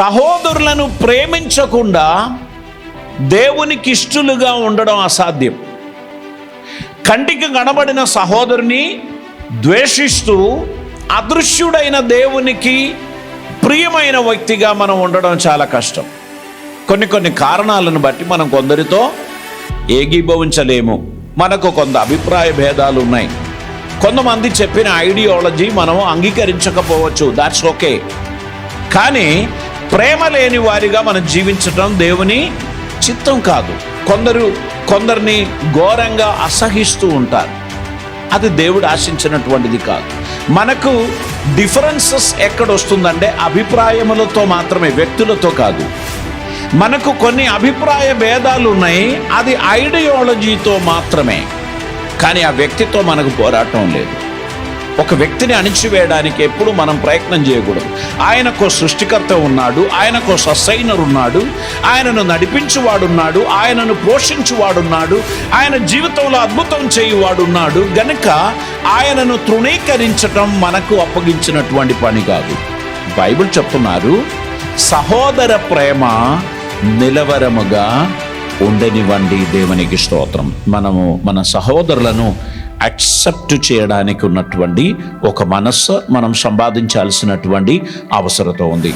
సహోదరులను ప్రేమించకుండా దేవునికి ఇష్టలుగా ఉండడం అసాధ్యం. కంటికి కనబడిన సహోదరుని ద్వేషిస్తూ అదృశ్యుడైన దేవునికి ప్రియమైన వ్యక్తిగా మనం ఉండడం చాలా కష్టం. కొన్ని కారణాలను బట్టి మనం కొందరితో ఏకీభవించలేము. మనకు కొంత అభిప్రాయ భేదాలు ఉన్నాయి. కొంతమంది చెప్పిన ఐడియాలజీ మనం అంగీకరించకపోవచ్చు, దాట్స్ ఓకే. కానీ ప్రేమ లేని వారిగా మనం జీవించడం దేవుని చిత్తం కాదు. కొందరిని ఘోరంగా అసహిస్తూ ఉంటారు. అది దేవుడు ఆశించినటువంటిది కాదు. మనకు డిఫరెన్సెస్ ఎక్కడొస్తుందంటే అభిప్రాయములతో మాత్రమే, వ్యక్తులతో కాదు. మనకు కొన్ని అభిప్రాయ భేదాలు ఉన్నాయి, అది ఐడియాలజీతో మాత్రమే. కానీ ఆ వ్యక్తితో మనకు పోరాటం లేదు. ఒక వ్యక్తిని అణిచివేయడానికి ఎప్పుడు మనం ప్రయత్నం చేయకూడదు. ఆయనకు సృష్టికర్త ఉన్నాడు, ఆయనకు సస్సైనర్ ఉన్నాడు, ఆయనను నడిపించువాడున్నాడు, ఆయనను పోషించువాడున్నాడు, ఆయన జీవితంలో అద్భుతం చేయువాడున్నాడు. గనుక ఆయనను తృణీకరించటం మనకు అప్పగించినటువంటి పని కాదు. బైబిల్ చెప్తున్నారు, సహోదర ప్రేమ నిలవరముగా ఉండనివ్వండి. దేవునికి స్తోత్రం. మనము మన సహోదరులను యాక్సెప్ట్ చేయడానికి ఉన్నటువంటి ఒక మనస్సు మనం సంపాదించాల్సినటువంటి అవసరత ఉంది.